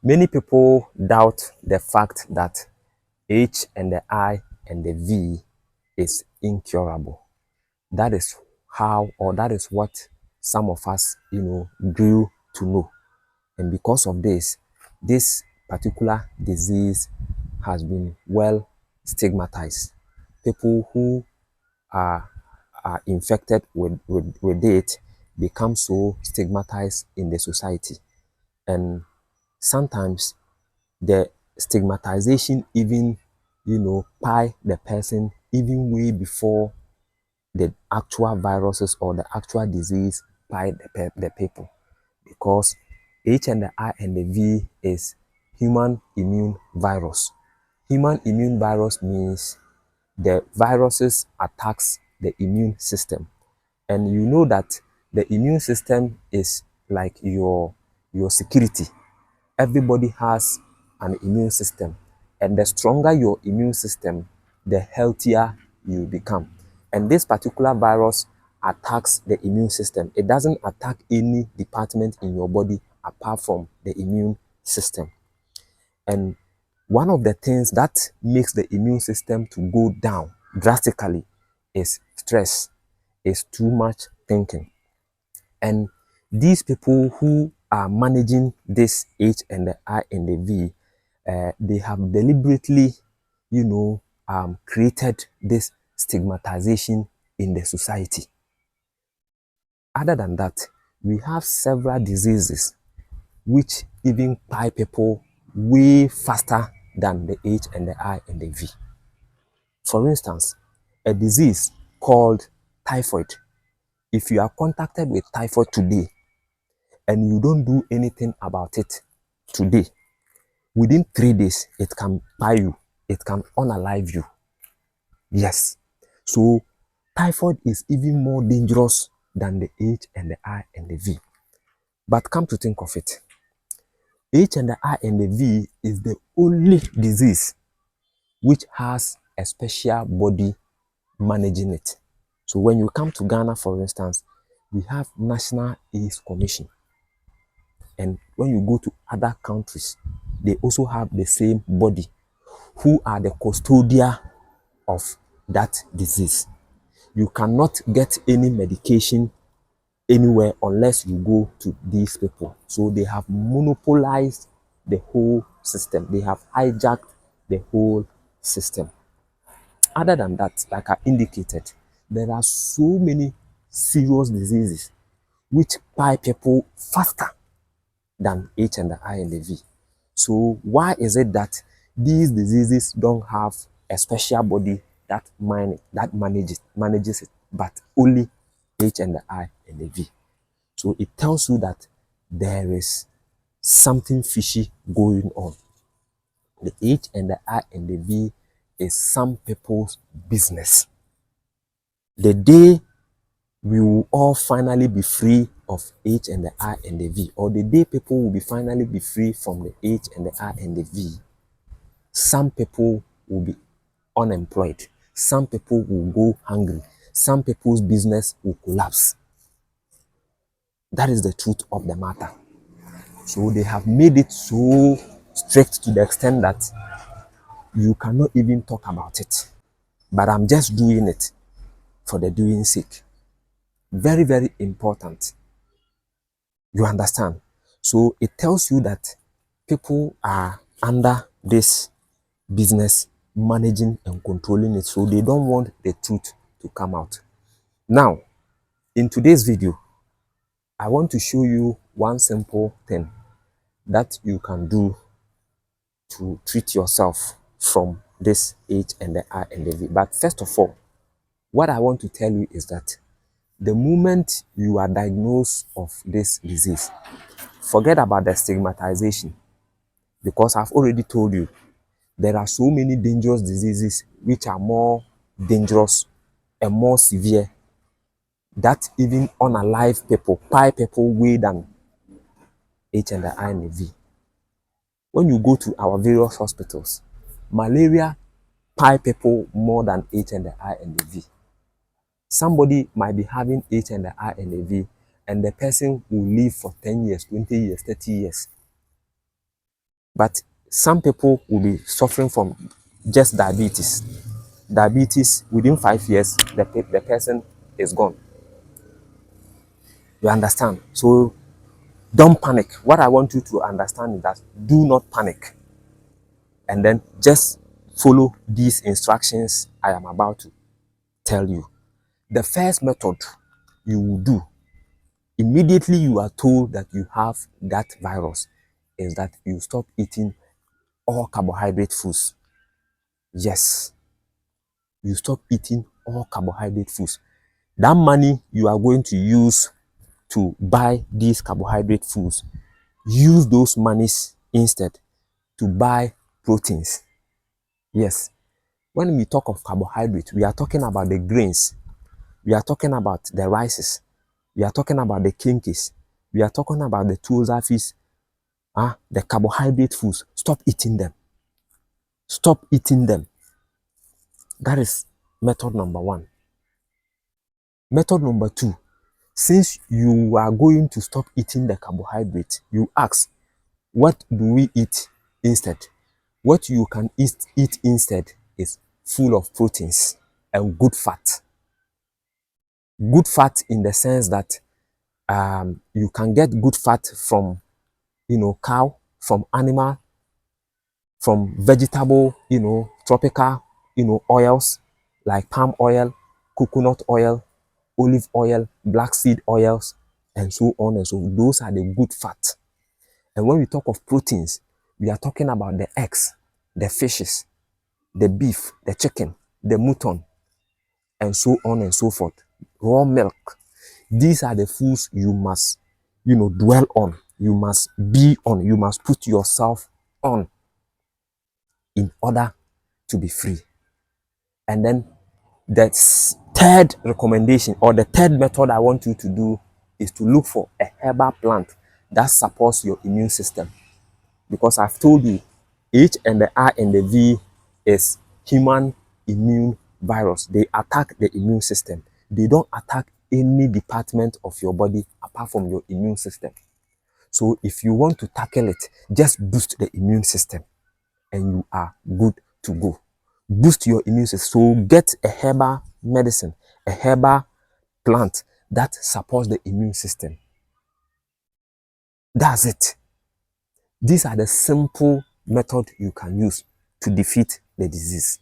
Many people doubt the fact that H and the I and the V is incurable. That is how, or that is what some of us, grew to know. And because of this particular disease has been well stigmatized. People who are, are infected with it become so stigmatized in the society. And sometimes the stigmatization even, pie the person even way before the actual viruses or the actual disease pie the people. Because H and the I and the V is human immune virus. Human immune virus means the viruses attacks the immune system. And you know that the immune system is like your security. Everybody has an immune system, and the stronger your immune system, the healthier you become. And this particular virus attacks the immune system. It doesn't attack any department in your body apart from the immune system. And one of the things that makes the immune system to go down drastically is stress, is too much thinking. And these people who are managing this H and the I and the V, they have deliberately, created this stigmatization in the society. Other than that, we have several diseases which even pie people way faster than the H and the I and the V. For instance, a disease called typhoid. If you are contacted with typhoid today and you don't do anything about it today, within 3 days, it can pie you, it can unalive you. Yes. So typhoid is even more dangerous than the H and the I and the V. But come to think of it, H and the I and the V is the only disease which has a special body managing it. So when you come to Ghana, for instance, we have National AIDS Commission. And when you go to other countries, they also have the same body who are the custodian of that disease. You cannot get any medication anywhere unless you go to these people. So they have monopolized the whole system. They have hijacked the whole system. Other than that, like I indicated, there are so many serious diseases which pie people faster than H and the I and the V. So why is it that these diseases don't have a special body that manages it, but only H and the I and the V? So it tells you that there is something fishy going on. The H and the I and the V is some people's business. The day we will all finally be free of H and the I and the V, or the day people will be finally be free from the H and the I and the V, some people will be unemployed. Some people will go hungry. Some people's business will collapse. That is the truth of the matter. So they have made it so strict to the extent that you cannot even talk about it. But I'm just doing it for the doing sake. Very, very important. You understand? So it tells you that people are under this business managing and controlling it. So they don't want the truth to come out. Now, in today's video, I want to show you one simple thing that you can do to treat yourself from this H and the I and the V. But first of all, what I want to tell you is that the moment you are diagnosed of this disease, forget about the stigmatization, because I've already told you there are so many dangerous diseases which are more dangerous and more severe that even unalive people, pie people way than H and the I and the V. When you go to our various hospitals, malaria pie people more than H and the I and the V. Somebody might be having H and the I and the V, and the person will live for 10 years, 20 years, 30 years. But some people will be suffering from just diabetes. Diabetes, within 5 years, the person is gone. You understand? So don't panic. What I want you to understand is that do not panic. And then just follow these instructions I am about to tell you. The first method you will do immediately you are told that you have that virus is that you stop eating all carbohydrate foods. Yes, you stop eating all carbohydrate foods. That money you are going to use to buy these carbohydrate foods, use those monies instead to buy proteins. Yes, when we talk of carbohydrate, we are talking about the grains, we are talking about the rices, we are talking about the kinkies, we are talking about the tulsafis, the carbohydrate foods. Stop eating them. Stop eating them. That is method number one. Method number two, since you are going to stop eating the carbohydrate, you ask, what do we eat instead? What you can eat instead is full of proteins and good fat. Good fat in the sense that you can get good fat from, cow, from animal, from vegetable, tropical, oils like palm oil, coconut oil, olive oil, black seed oils, and so on and so on. Those are the good fat. And when we talk of proteins, we are talking about the eggs, the fishes, the beef, the chicken, the mutton, and so on and so forth. Raw milk. These are the foods you must, dwell on. You must be on. You must put yourself on in order to be free. And then the third recommendation or the third method I want you to do is to look for a herbal plant that supports your immune system. Because I've told you, H and the R and the V is human immune virus. They attack the immune system. They don't attack any department of your body apart from your immune system. So if you want to tackle it, just boost the immune system and you are good to go. Boost your immune system. So get a herbal medicine, a herbal plant that supports the immune system. That's it. These are the simple methods you can use to defeat the disease.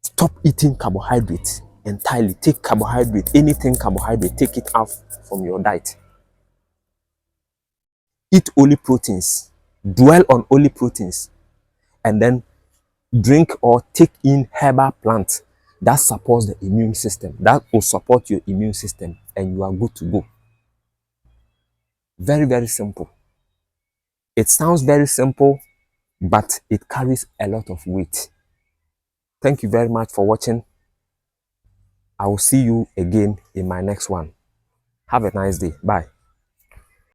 Stop eating carbohydrates entirely. Take carbohydrate, anything carbohydrate, take it out from your diet. Eat only proteins. Dwell on only proteins. And then drink or take in herbal plants that supports the immune system. That will support your immune system and you are good to go. Very, very simple. It sounds very simple, but it carries a lot of weight. Thank you very much for watching. I will see you again in my next one. Have a nice day. Bye.